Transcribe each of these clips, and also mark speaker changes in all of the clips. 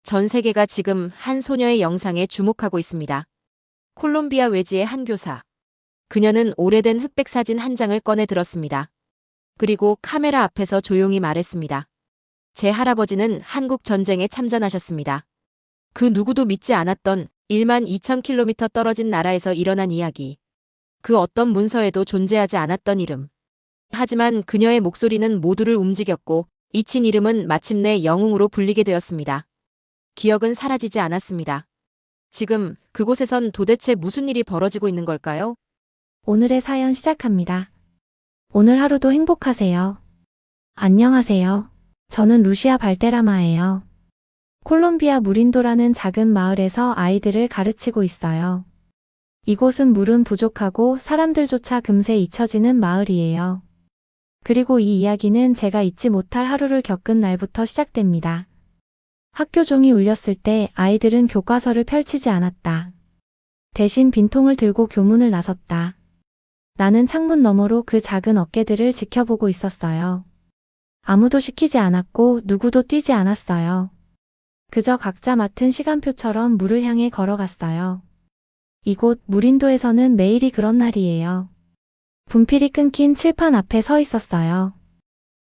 Speaker 1: 전 세계가 지금 한 소녀의 영상에 주목하고 있습니다. 콜롬비아 외지의 한 교사. 그녀는 오래된 흑백 사진 한 장을 꺼내 들었습니다. 그리고 카메라 앞에서 조용히 말했습니다. 제 할아버지는 한국 전쟁에 참전하셨습니다. 그 누구도 믿지 않았던 1만 2천 킬로미터 떨어진 나라에서 일어난 이야기. 그 어떤 문서에도 존재하지 않았던 이름. 하지만 그녀의 목소리는 모두를 움직였고 잊힌 이름은 마침내 영웅으로 불리게 되었습니다. 기억은 사라지지 않았습니다. 지금 그곳에선 도대체 무슨 일이 벌어지고 있는 걸까요?
Speaker 2: 오늘의 사연 시작합니다. 오늘 하루도 행복하세요. 안녕하세요. 저는 루시아 발데라마예요. 콜롬비아 무린도라는 작은 마을에서 아이들을 가르치고 있어요. 이곳은 물은 부족하고 사람들조차 금세 잊혀지는 마을이에요. 그리고 이 이야기는 제가 잊지 못할 하루를 겪은 날부터 시작됩니다. 학교 종이 울렸을 때 아이들은 교과서를 펼치지 않았다. 대신 빈통을 들고 교문을 나섰다. 나는 창문 너머로 그 작은 어깨들을 지켜보고 있었어요. 아무도 시키지 않았고 누구도 뛰지 않았어요. 그저 각자 맡은 시간표처럼 물을 향해 걸어갔어요. 이곳 무린도에서는 매일이 그런 날이에요. 분필이 끊긴 칠판 앞에 서 있었어요.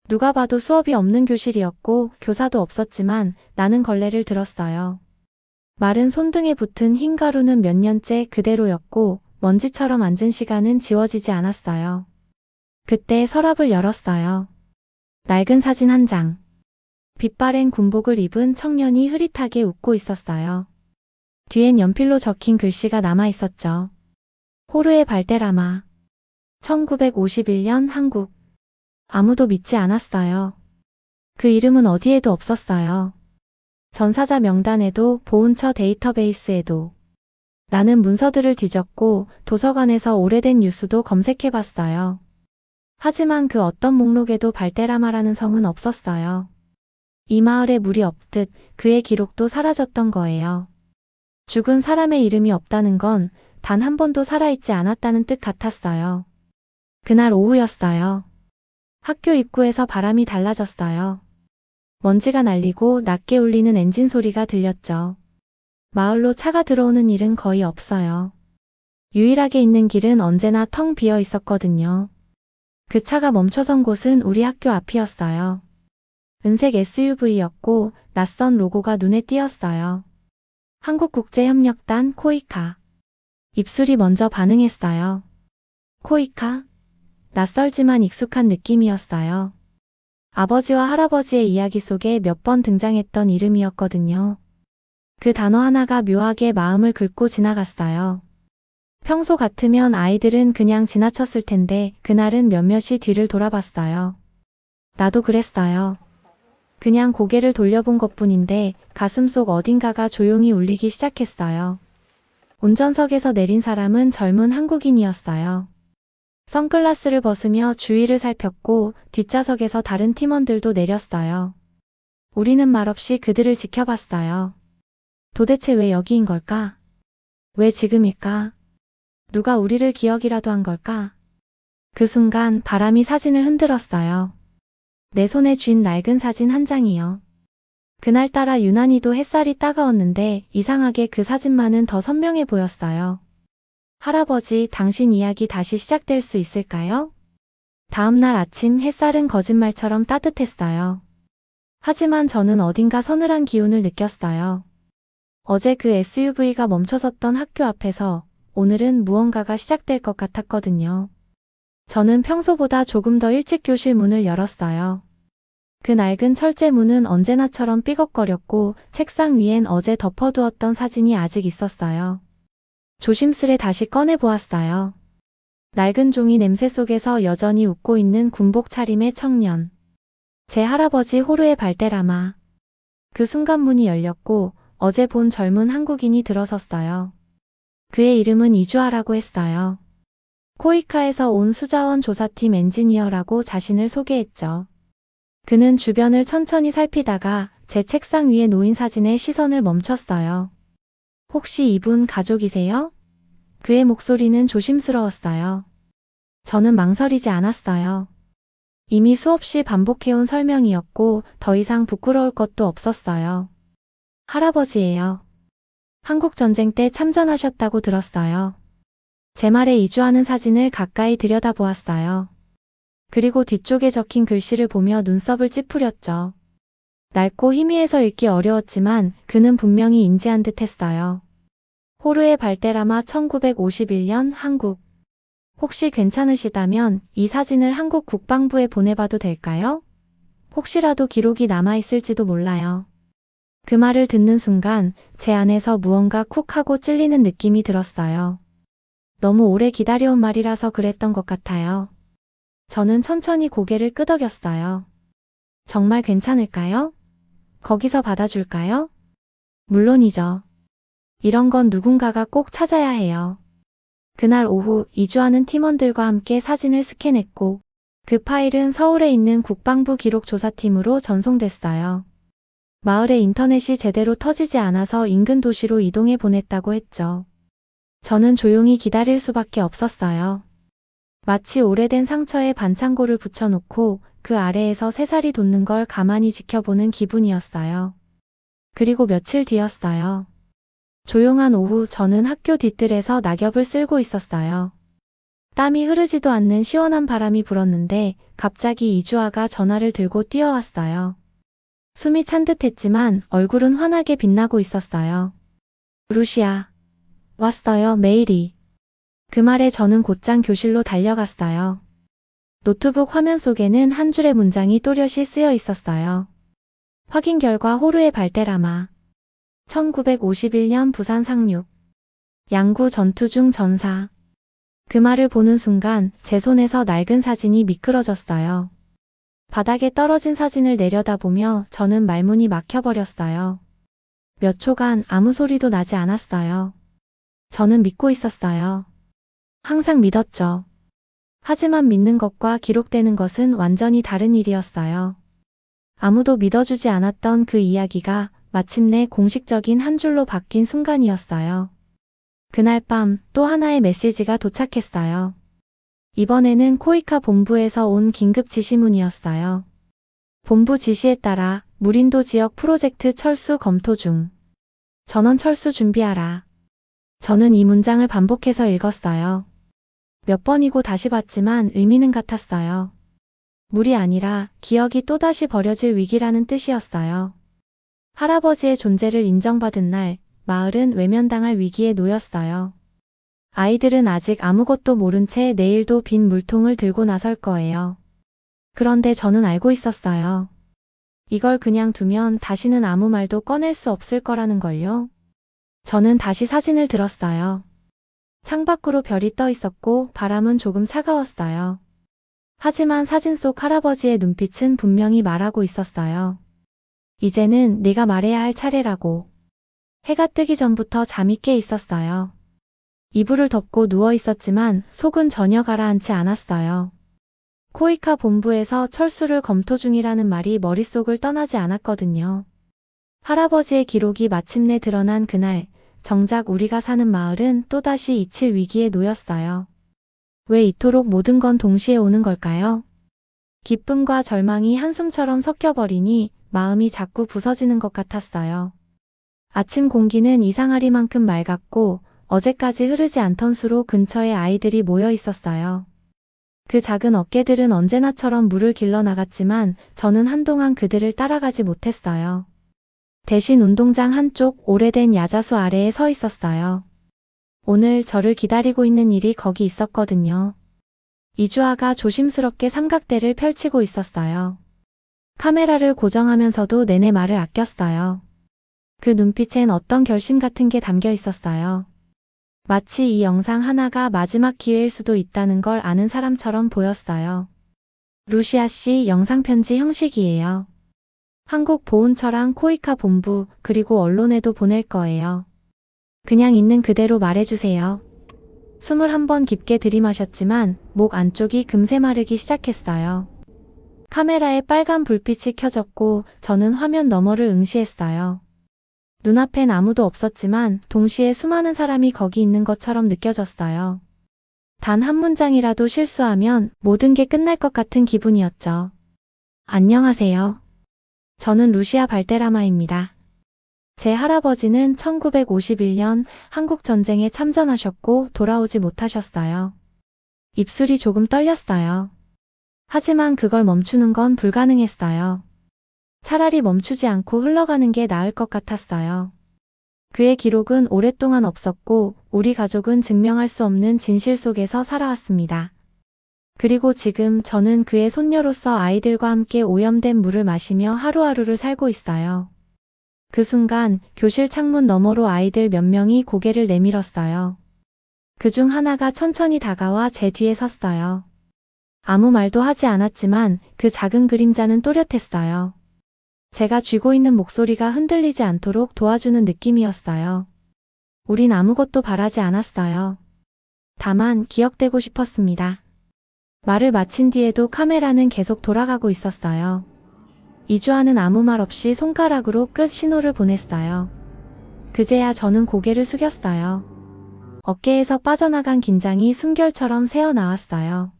Speaker 2: 누가 봐도 수업이 없는 교실이었고 교사도 없었지만 나는 걸레를 들었어요. 마른 손등에 붙은 흰 가루는 몇 년째 그대로였고 먼지처럼 앉은 시간은 지워지지 않았어요. 그때 서랍을 열었어요. 낡은 사진 한 장. 빛바랜 군복을 입은 청년이 흐릿하게 웃고 있었어요. 뒤엔 연필로 적힌 글씨가 남아 있었죠. 호르헤 발데라마. 1951년 한국. 아무도 믿지 않았어요. 그 이름은 어디에도 없었어요. 전사자 명단에도 보훈처 데이터베이스에도. 나는 문서들을 뒤졌고 도서관에서 오래된 뉴스도 검색해봤어요. 하지만 그 어떤 목록에도 발데라마라는 성은 없었어요. 이 마을에 물이 없듯 그의 기록도 사라졌던 거예요. 죽은 사람의 이름이 없다는 건 단 한 번도 살아있지 않았다는 뜻 같았어요. 그날 오후였어요. 학교 입구에서 바람이 달라졌어요. 먼지가 날리고 낮게 울리는 엔진 소리가 들렸죠. 마을로 차가 들어오는 일은 거의 없어요. 유일하게 있는 길은 언제나 텅 비어 있었거든요. 그 차가 멈춰선 곳은 우리 학교 앞이었어요. 은색 SUV였고 낯선 로고가 눈에 띄었어요. 한국국제협력단 코이카. 입술이 먼저 반응했어요. 코이카? 낯설지만 익숙한 느낌이었어요. 아버지와 할아버지의 이야기 속에 몇 번 등장했던 이름이었거든요. 그 단어 하나가 묘하게 마음을 긁고 지나갔어요. 평소 같으면 아이들은 그냥 지나쳤을 텐데 그날은 몇몇이 뒤를 돌아봤어요. 나도 그랬어요. 그냥 고개를 돌려본 것뿐인데 가슴속 어딘가가 조용히 울리기 시작했어요. 운전석에서 내린 사람은 젊은 한국인이었어요. 선글라스를 벗으며 주위를 살폈고 뒷좌석에서 다른 팀원들도 내렸어요. 우리는 말없이 그들을 지켜봤어요. 도대체 왜 여기인 걸까? 왜 지금일까? 누가 우리를 기억이라도 한 걸까? 그 순간 바람이 사진을 흔들었어요. 내 손에 쥔 낡은 사진 한 장이요. 그날따라 유난히도 햇살이 따가웠는데 이상하게 그 사진만은 더 선명해 보였어요. 할아버지, 당신 이야기 다시 시작될 수 있을까요? 다음 날 아침 햇살은 거짓말처럼 따뜻했어요. 하지만 저는 어딘가 서늘한 기운을 느꼈어요. 어제 그 SUV가 멈춰섰던 학교 앞에서 오늘은 무언가가 시작될 것 같았거든요. 저는 평소보다 조금 더 일찍 교실 문을 열었어요. 그 낡은 철제 문은 언제나처럼 삐걱거렸고 책상 위엔 어제 덮어두었던 사진이 아직 있었어요. 조심스레 다시 꺼내보았어요. 낡은 종이 냄새 속에서 여전히 웃고 있는 군복 차림의 청년. 제 할아버지 호르헤 발데라마. 그 순간 문이 열렸고 어제 본 젊은 한국인이 들어섰어요. 그의 이름은 이주아라고 했어요. 코이카에서 온 수자원 조사팀 엔지니어라고 자신을 소개했죠. 그는 주변을 천천히 살피다가 제 책상 위에 놓인 사진에 시선을 멈췄어요. 혹시 이분 가족이세요? 그의 목소리는 조심스러웠어요. 저는 망설이지 않았어요. 이미 수없이 반복해온 설명이었고 더 이상 부끄러울 것도 없었어요. 할아버지예요. 한국전쟁 때 참전하셨다고 들었어요. 제 말에 이주하는 사진을 가까이 들여다보았어요. 그리고 뒤쪽에 적힌 글씨를 보며 눈썹을 찌푸렸죠. 낡고 희미해서 읽기 어려웠지만 그는 분명히 인지한 듯 했어요. 호르헤 발데라마 1951년 한국. 혹시 괜찮으시다면 이 사진을 한국 국방부에 보내봐도 될까요? 혹시라도 기록이 남아있을지도 몰라요. 그 말을 듣는 순간 제 안에서 무언가 쿡 하고 찔리는 느낌이 들었어요. 너무 오래 기다려온 말이라서 그랬던 것 같아요. 저는 천천히 고개를 끄덕였어요. 정말 괜찮을까요? 거기서 받아줄까요? 물론이죠. 이런 건 누군가가 꼭 찾아야 해요. 그날 오후 이주하는 팀원들과 함께 사진을 스캔했고 그 파일은 서울에 있는 국방부 기록조사팀으로 전송됐어요. 마을에 인터넷이 제대로 터지지 않아서 인근 도시로 이동해 보냈다고 했죠. 저는 조용히 기다릴 수밖에 없었어요. 마치 오래된 상처에 반창고를 붙여놓고 그 아래에서 새살이 돋는 걸 가만히 지켜보는 기분이었어요. 그리고 며칠 뒤였어요. 조용한 오후 저는 학교 뒤뜰에서 낙엽을 쓸고 있었어요. 땀이 흐르지도 않는 시원한 바람이 불었는데 갑자기 이주아가 전화를 들고 뛰어왔어요. 숨이 찬 듯했지만 얼굴은 환하게 빛나고 있었어요. 루시아. 왔어요, 메일이. 그 말에 저는 곧장 교실로 달려갔어요. 노트북 화면 속에는 한 줄의 문장이 또렷이 쓰여 있었어요. 확인 결과 호르헤 발데라마. 1951년 부산 상륙. 양구 전투 중 전사. 그 말을 보는 순간 제 손에서 낡은 사진이 미끄러졌어요. 바닥에 떨어진 사진을 내려다보며 저는 말문이 막혀버렸어요. 몇 초간 아무 소리도 나지 않았어요. 저는 믿고 있었어요. 항상 믿었죠. 하지만 믿는 것과 기록되는 것은 완전히 다른 일이었어요. 아무도 믿어주지 않았던 그 이야기가 마침내 공식적인 한 줄로 바뀐 순간이었어요. 그날 밤 또 하나의 메시지가 도착했어요. 이번에는 코이카 본부에서 온 긴급 지시문이었어요. 본부 지시에 따라 무린도 지역 프로젝트 철수 검토 중. 전원 철수 준비하라. 저는 이 문장을 반복해서 읽었어요. 몇 번이고 다시 봤지만 의미는 같았어요. 물이 아니라 기억이 또다시 버려질 위기라는 뜻이었어요. 할아버지의 존재를 인정받은 날, 마을은 외면당할 위기에 놓였어요. 아이들은 아직 아무것도 모른 채 내일도 빈 물통을 들고 나설 거예요. 그런데 저는 알고 있었어요. 이걸 그냥 두면 다시는 아무 말도 꺼낼 수 없을 거라는 걸요. 저는 다시 사진을 들었어요. 창밖으로 별이 떠 있었고 바람은 조금 차가웠어요. 하지만 사진 속 할아버지의 눈빛은 분명히 말하고 있었어요. 이제는 네가 말해야 할 차례라고. 해가 뜨기 전부터 잠이 깨 있었어요. 이불을 덮고 누워 있었지만 속은 전혀 가라앉지 않았어요. 코이카 본부에서 철수를 검토 중이라는 말이 머릿속을 떠나지 않았거든요. 할아버지의 기록이 마침내 드러난 그날, 정작 우리가 사는 마을은 또다시 잊힐 위기에 놓였어요. 왜 이토록 모든 건 동시에 오는 걸까요? 기쁨과 절망이 한숨처럼 섞여버리니 마음이 자꾸 부서지는 것 같았어요. 아침 공기는 이상하리만큼 맑았고 어제까지 흐르지 않던 수로 근처에 아이들이 모여 있었어요. 그 작은 어깨들은 언제나처럼 물을 길러 나갔지만 저는 한동안 그들을 따라가지 못했어요. 대신 운동장 한쪽 오래된 야자수 아래에 서 있었어요. 오늘 저를 기다리고 있는 일이 거기 있었거든요. 이주아가 조심스럽게 삼각대를 펼치고 있었어요. 카메라를 고정하면서도 내내 말을 아꼈어요. 그 눈빛엔 어떤 결심 같은 게 담겨 있었어요. 마치 이 영상 하나가 마지막 기회일 수도 있다는 걸 아는 사람처럼 보였어요. 루시아 씨 영상 편지 형식이에요. 한국 보훈처랑 코이카 본부 그리고 언론에도 보낼 거예요. 그냥 있는 그대로 말해주세요. 숨을 한번 깊게 들이마셨지만 목 안쪽이 금세 마르기 시작했어요. 카메라에 빨간 불빛이 켜졌고 저는 화면 너머를 응시했어요. 눈앞엔 아무도 없었지만 동시에 수많은 사람이 거기 있는 것처럼 느껴졌어요. 단 한 문장이라도 실수하면 모든 게 끝날 것 같은 기분이었죠. 안녕하세요. 저는 루시아 발데라마입니다. 제 할아버지는 1951년 한국전쟁에 참전하셨고 돌아오지 못하셨어요. 입술이 조금 떨렸어요. 하지만 그걸 멈추는 건 불가능했어요. 차라리 멈추지 않고 흘러가는 게 나을 것 같았어요. 그의 기록은 오랫동안 없었고 우리 가족은 증명할 수 없는 진실 속에서 살아왔습니다. 그리고 지금 저는 그의 손녀로서 아이들과 함께 오염된 물을 마시며 하루하루를 살고 있어요. 그 순간 교실 창문 너머로 아이들 몇 명이 고개를 내밀었어요. 그중 하나가 천천히 다가와 제 뒤에 섰어요. 아무 말도 하지 않았지만 그 작은 그림자는 또렷했어요. 제가 쥐고 있는 목소리가 흔들리지 않도록 도와주는 느낌이었어요. 우린 아무것도 바라지 않았어요. 다만 기억되고 싶었습니다. 말을 마친 뒤에도 카메라는 계속 돌아가고 있었어요. 이주아는 아무 말 없이 손가락으로 끝 신호를 보냈어요. 그제야 저는 고개를 숙였어요. 어깨에서 빠져나간 긴장이 숨결처럼 새어나왔어요.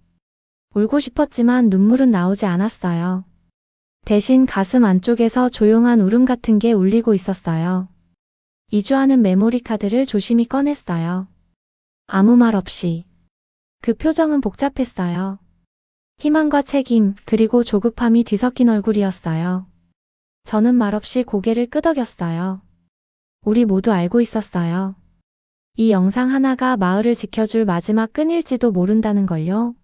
Speaker 2: 울고 싶었지만 눈물은 나오지 않았어요. 대신 가슴 안쪽에서 조용한 울음 같은 게 울리고 있었어요. 이주아는 메모리 카드를 조심히 꺼냈어요. 아무 말 없이. 그 표정은 복잡했어요. 희망과 책임, 그리고 조급함이 뒤섞인 얼굴이었어요. 저는 말없이 고개를 끄덕였어요. 우리 모두 알고 있었어요. 이 영상 하나가 마을을 지켜줄 마지막 끈일지도 모른다는 걸요.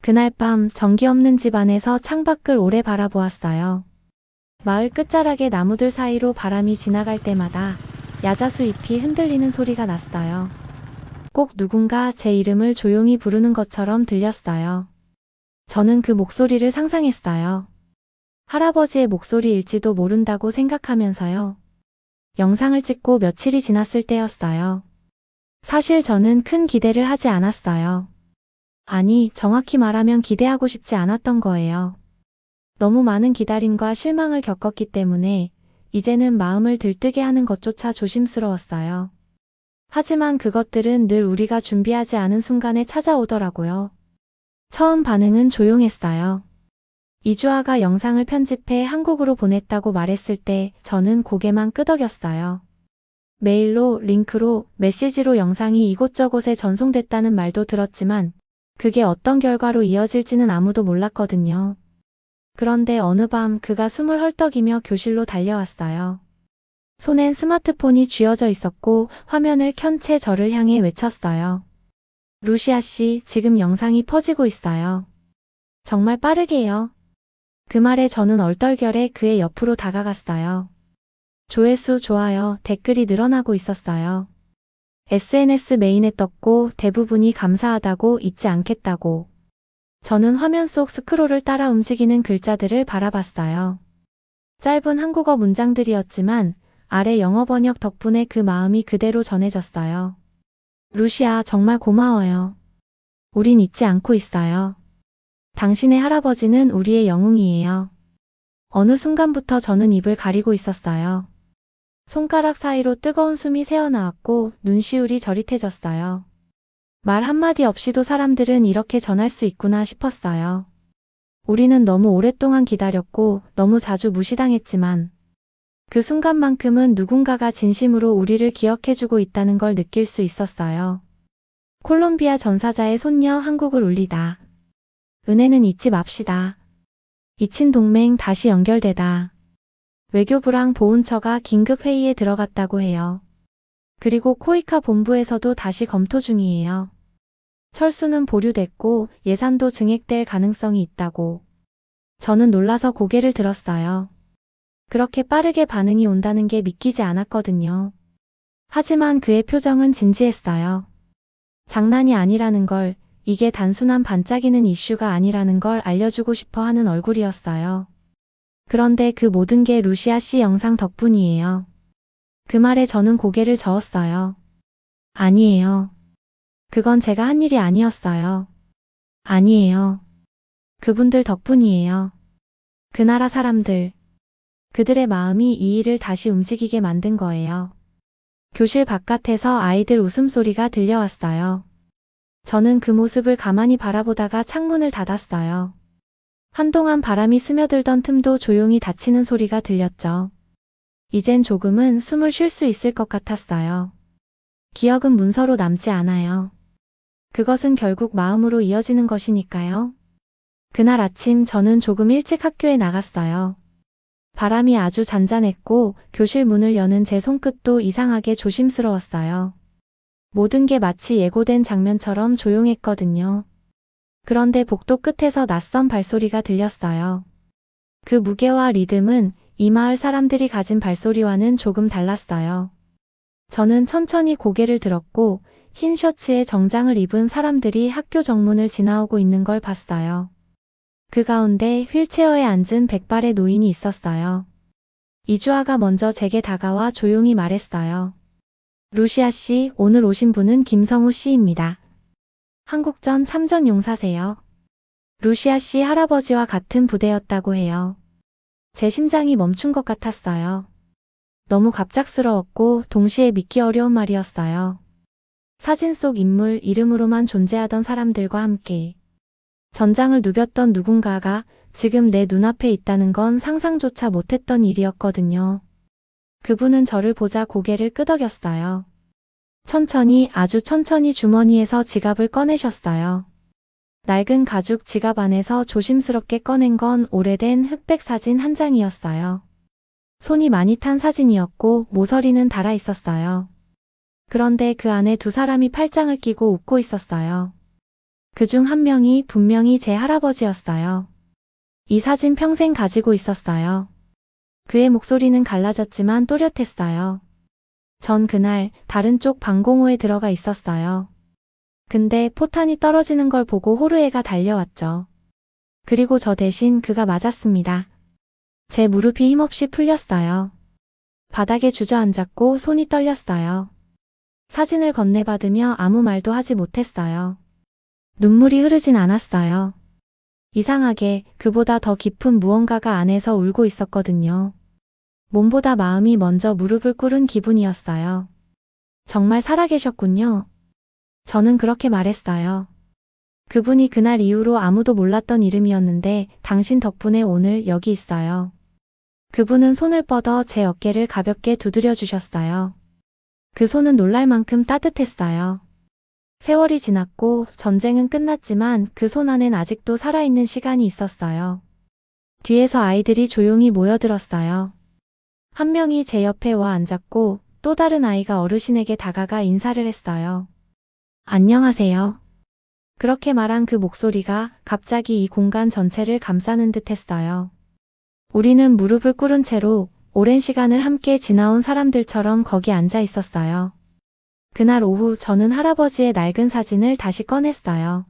Speaker 2: 그날 밤 전기 없는 집 안에서 창밖을 오래 바라보았어요. 마을 끝자락의 나무들 사이로 바람이 지나갈 때마다 야자수 잎이 흔들리는 소리가 났어요. 꼭 누군가 제 이름을 조용히 부르는 것처럼 들렸어요. 저는 그 목소리를 상상했어요. 할아버지의 목소리일지도 모른다고 생각하면서요. 영상을 찍고 며칠이 지났을 때였어요. 사실 저는 큰 기대를 하지 않았어요. 아니, 정확히 말하면 기대하고 싶지 않았던 거예요. 너무 많은 기다림과 실망을 겪었기 때문에 이제는 마음을 들뜨게 하는 것조차 조심스러웠어요. 하지만 그것들은 늘 우리가 준비하지 않은 순간에 찾아오더라고요. 처음 반응은 조용했어요. 이주아가 영상을 편집해 한국으로 보냈다고 말했을 때 저는 고개만 끄덕였어요. 메일로, 링크로, 메시지로 영상이 이곳저곳에 전송됐다는 말도 들었지만 그게 어떤 결과로 이어질지는 아무도 몰랐거든요. 그런데 어느 밤 그가 숨을 헐떡이며 교실로 달려왔어요. 손엔 스마트폰이 쥐어져 있었고 화면을 켠 채 저를 향해 외쳤어요. 루시아 씨, 지금 영상이 퍼지고 있어요. 정말 빠르게요. 그 말에 저는 얼떨결에 그의 옆으로 다가갔어요. 조회수 좋아요, 댓글이 늘어나고 있었어요. SNS 메인에 떴고 대부분이 감사하다고 잊지 않겠다고. 저는 화면 속 스크롤을 따라 움직이는 글자들을 바라봤어요. 짧은 한국어 문장들이었지만 아래 영어 번역 덕분에 그 마음이 그대로 전해졌어요. 루시아, 정말 고마워요. 우린 잊지 않고 있어요. 당신의 할아버지는 우리의 영웅이에요. 어느 순간부터 저는 입을 가리고 있었어요. 손가락 사이로 뜨거운 숨이 새어나왔고 눈시울이 저릿해졌어요. 말 한마디 없이도 사람들은 이렇게 전할 수 있구나 싶었어요. 우리는 너무 오랫동안 기다렸고 너무 자주 무시당했지만 그 순간만큼은 누군가가 진심으로 우리를 기억해주고 있다는 걸 느낄 수 있었어요. 콜롬비아 전사자의 손녀 한국을 울리다. 은혜는 잊지 맙시다. 잊힌 동맹 다시 연결되다. 외교부랑 보훈처가 긴급 회의에 들어갔다고 해요. 그리고 코이카 본부에서도 다시 검토 중이에요. 철수는 보류됐고 예산도 증액될 가능성이 있다고. 저는 놀라서 고개를 들었어요. 그렇게 빠르게 반응이 온다는 게 믿기지 않았거든요. 하지만 그의 표정은 진지했어요. 장난이 아니라는 걸, 이게 단순한 반짝이는 이슈가 아니라는 걸 알려주고 싶어 하는 얼굴이었어요. 그런데 그 모든 게 루시아 씨 영상 덕분이에요. 그 말에 저는 고개를 저었어요. 아니에요. 그건 제가 한 일이 아니었어요. 아니에요. 그분들 덕분이에요. 그 나라 사람들. 그들의 마음이 이 일을 다시 움직이게 만든 거예요. 교실 바깥에서 아이들 웃음소리가 들려왔어요. 저는 그 모습을 가만히 바라보다가 창문을 닫았어요. 한동안 바람이 스며들던 틈도 조용히 닫히는 소리가 들렸죠. 이젠 조금은 숨을 쉴 수 있을 것 같았어요. 기억은 문서로 남지 않아요. 그것은 결국 마음으로 이어지는 것이니까요. 그날 아침 저는 조금 일찍 학교에 나갔어요. 바람이 아주 잔잔했고 교실 문을 여는 제 손끝도 이상하게 조심스러웠어요. 모든 게 마치 예고된 장면처럼 조용했거든요. 그런데 복도 끝에서 낯선 발소리가 들렸어요. 그 무게와 리듬은 이 마을 사람들이 가진 발소리와는 조금 달랐어요. 저는 천천히 고개를 들었고 흰 셔츠에 정장을 입은 사람들이 학교 정문을 지나오고 있는 걸 봤어요. 그 가운데 휠체어에 앉은 백발의 노인이 있었어요. 이주아가 먼저 제게 다가와 조용히 말했어요. 루시아 씨, 오늘 오신 분은 김성우 씨입니다. 한국전 참전 용사세요. 루시아 씨 할아버지와 같은 부대였다고 해요. 제 심장이 멈춘 것 같았어요. 너무 갑작스러웠고 동시에 믿기 어려운 말이었어요. 사진 속 인물 이름으로만 존재하던 사람들과 함께 전장을 누볐던 누군가가 지금 내 눈앞에 있다는 건 상상조차 못했던 일이었거든요. 그분은 저를 보자 고개를 끄덕였어요. 천천히, 아주 천천히 주머니에서 지갑을 꺼내셨어요. 낡은 가죽 지갑 안에서 조심스럽게 꺼낸 건 오래된 흑백 사진 한 장이었어요. 손이 많이 탄 사진이었고 모서리는 달아 있었어요. 그런데 그 안에 두 사람이 팔짱을 끼고 웃고 있었어요. 그중 한 명이 분명히 제 할아버지였어요. 이 사진 평생 가지고 있었어요. 그의 목소리는 갈라졌지만 또렷했어요. 전 그날 다른 쪽 방공호에 들어가 있었어요. 근데 포탄이 떨어지는 걸 보고 호르에가 달려왔죠. 그리고 저 대신 그가 맞았습니다. 제 무릎이 힘없이 풀렸어요. 바닥에 주저앉았고 손이 떨렸어요. 사진을 건네받으며 아무 말도 하지 못했어요. 눈물이 흐르진 않았어요. 이상하게 그보다 더 깊은 무언가가 안에서 울고 있었거든요. 몸보다 마음이 먼저 무릎을 꿇은 기분이었어요. 정말 살아계셨군요. 저는 그렇게 말했어요. 그분이 그날 이후로 아무도 몰랐던 이름이었는데 당신 덕분에 오늘 여기 있어요. 그분은 손을 뻗어 제 어깨를 가볍게 두드려 주셨어요. 그 손은 놀랄 만큼 따뜻했어요. 세월이 지났고 전쟁은 끝났지만 그 손 안엔 아직도 살아있는 시간이 있었어요. 뒤에서 아이들이 조용히 모여들었어요. 한 명이 제 옆에 와 앉았고 또 다른 아이가 어르신에게 다가가 인사를 했어요. 안녕하세요. 그렇게 말한 그 목소리가 갑자기 이 공간 전체를 감싸는 듯 했어요. 우리는 무릎을 꿇은 채로 오랜 시간을 함께 지나온 사람들처럼 거기 앉아 있었어요. 그날 오후 저는 할아버지의 낡은 사진을 다시 꺼냈어요.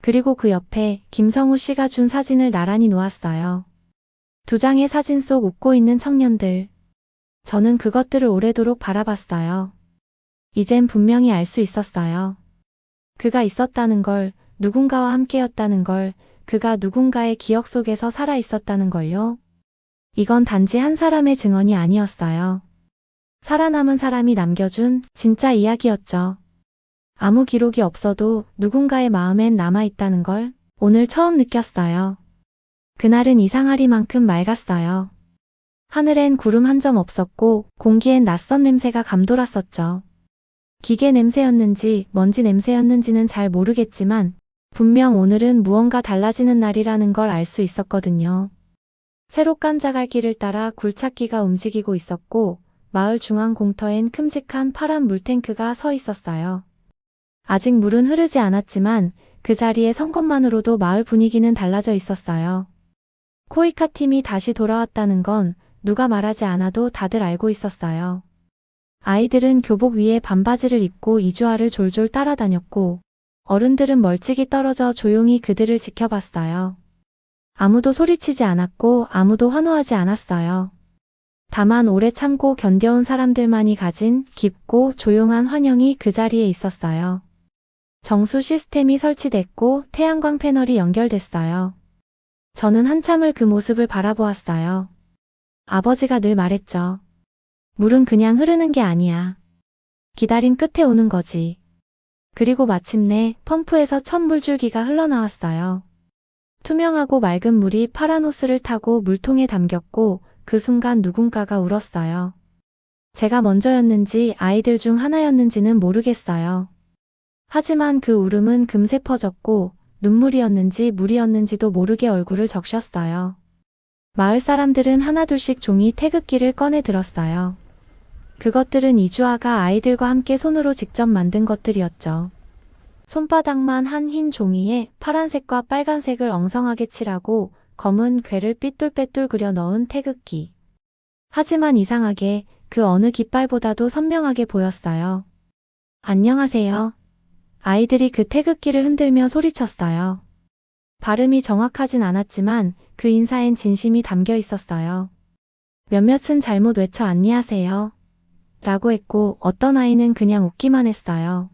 Speaker 2: 그리고 그 옆에 김성우 씨가 준 사진을 나란히 놓았어요. 두 장의 사진 속 웃고 있는 청년들. 저는 그것들을 오래도록 바라봤어요. 이젠 분명히 알 수 있었어요. 그가 있었다는 걸, 누군가와 함께였다는 걸, 그가 누군가의 기억 속에서 살아 있었다는 걸요. 이건 단지 한 사람의 증언이 아니었어요. 살아남은 사람이 남겨준 진짜 이야기였죠. 아무 기록이 없어도 누군가의 마음엔 남아있다는 걸 오늘 처음 느꼈어요. 그날은 이상하리만큼 맑았어요. 하늘엔 구름 한 점 없었고 공기엔 낯선 냄새가 감돌았었죠. 기계 냄새였는지 먼지 냄새였는지는 잘 모르겠지만 분명 오늘은 무언가 달라지는 날이라는 걸 알 수 있었거든요. 새로 깐 자갈길을 따라 굴착기가 움직이고 있었고 마을 중앙 공터엔 큼직한 파란 물탱크가 서 있었어요. 아직 물은 흐르지 않았지만 그 자리에 선 것만으로도 마을 분위기는 달라져 있었어요. 코이카 팀이 다시 돌아왔다는 건 누가 말하지 않아도 다들 알고 있었어요. 아이들은 교복 위에 반바지를 입고 이주아를 졸졸 따라다녔고 어른들은 멀찍이 떨어져 조용히 그들을 지켜봤어요. 아무도 소리치지 않았고 아무도 환호하지 않았어요. 다만 오래 참고 견뎌온 사람들만이 가진 깊고 조용한 환영이 그 자리에 있었어요. 정수 시스템이 설치됐고 태양광 패널이 연결됐어요. 저는 한참을 그 모습을 바라보았어요. 아버지가 늘 말했죠. 물은 그냥 흐르는 게 아니야. 기다림 끝에 오는 거지. 그리고 마침내 펌프에서 첫 물줄기가 흘러나왔어요. 투명하고 맑은 물이 파란 호스를 타고 물통에 담겼고 그 순간 누군가가 울었어요. 제가 먼저였는지 아이들 중 하나였는지는 모르겠어요. 하지만 그 울음은 금세 퍼졌고 눈물이었는지 물이었는지도 모르게 얼굴을 적셨어요. 마을 사람들은 하나둘씩 종이 태극기를 꺼내 들었어요. 그것들은 이주아가 아이들과 함께 손으로 직접 만든 것들이었죠. 손바닥만 한 흰 종이에 파란색과 빨간색을 엉성하게 칠하고 검은 괴를 삐뚤빼뚤 그려 넣은 태극기. 하지만 이상하게 그 어느 깃발보다도 선명하게 보였어요. 안녕하세요. 아이들이 그 태극기를 흔들며 소리쳤어요. 발음이 정확하진 않았지만 그 인사엔 진심이 담겨 있었어요. 몇몇은 잘못 외쳐 안녕하세요. 라고 했고 어떤 아이는 그냥 웃기만 했어요.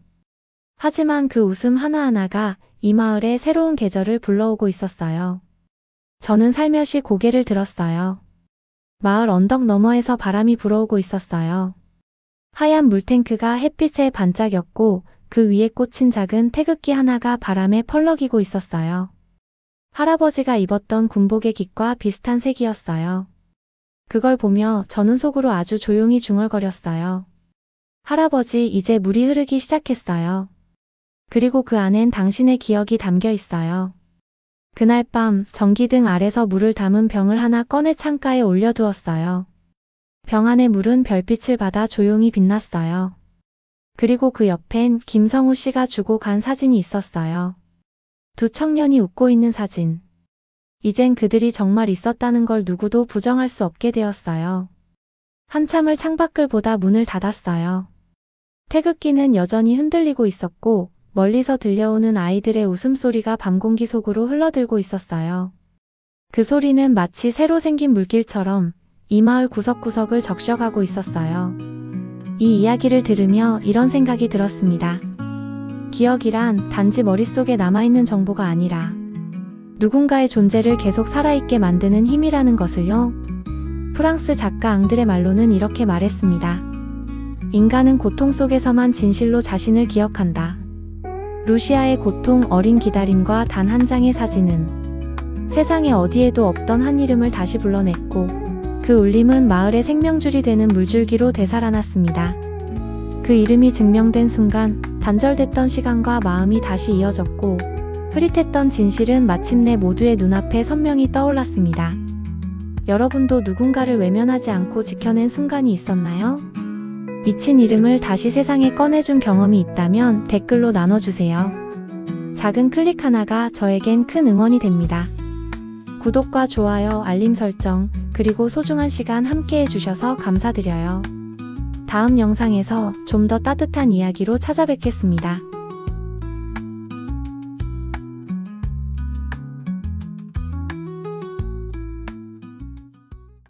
Speaker 2: 하지만 그 웃음 하나하나가 이 마을에 새로운 계절을 불러오고 있었어요. 저는 살며시 고개를 들었어요. 마을 언덕 너머에서 바람이 불어오고 있었어요. 하얀 물탱크가 햇빛에 반짝였고 그 위에 꽂힌 작은 태극기 하나가 바람에 펄럭이고 있었어요. 할아버지가 입었던 군복의 깃과 비슷한 색이었어요. 그걸 보며 저는 속으로 아주 조용히 중얼거렸어요. 할아버지, 이제 물이 흐르기 시작했어요. 그리고 그 안엔 당신의 기억이 담겨 있어요. 그날 밤 전기등 아래서 물을 담은 병을 하나 꺼내 창가에 올려두었어요. 병 안의 물은 별빛을 받아 조용히 빛났어요. 그리고 그 옆엔 김성우 씨가 주고 간 사진이 있었어요. 두 청년이 웃고 있는 사진. 이젠 그들이 정말 있었다는 걸 누구도 부정할 수 없게 되었어요. 한참을 창밖을 보다 문을 닫았어요. 태극기는 여전히 흔들리고 있었고 멀리서 들려오는 아이들의 웃음소리가 밤공기 속으로 흘러들고 있었어요. 그 소리는 마치 새로 생긴 물길처럼 이 마을 구석구석을 적셔가고 있었어요. 이 이야기를 들으며 이런 생각이 들었습니다. 기억이란 단지 머릿속에 남아있는 정보가 아니라 누군가의 존재를 계속 살아있게 만드는 힘이라는 것을요. 프랑스 작가 앙드레 말로는 이렇게 말했습니다. 인간은 고통 속에서만 진실로 자신을 기억한다. 루시아의 고통, 어린 기다림과 단 한 장의 사진은 세상에 어디에도 없던 한 이름을 다시 불러냈고 그 울림은 마을의 생명줄이 되는 물줄기로 되살아났습니다. 그 이름이 증명된 순간 단절됐던 시간과 마음이 다시 이어졌고 흐릿했던 진실은 마침내 모두의 눈앞에 선명히 떠올랐습니다. 여러분도 누군가를 외면하지 않고 지켜낸 순간이 있었나요? 잊힌 이름을 다시 세상에 꺼내준 경험이 있다면 댓글로 나눠주세요. 작은 클릭 하나가 저에겐 큰 응원이 됩니다. 구독과 좋아요, 알림 설정, 그리고 소중한 시간 함께 해주셔서 감사드려요. 다음 영상에서 좀 더 따뜻한 이야기로 찾아뵙겠습니다.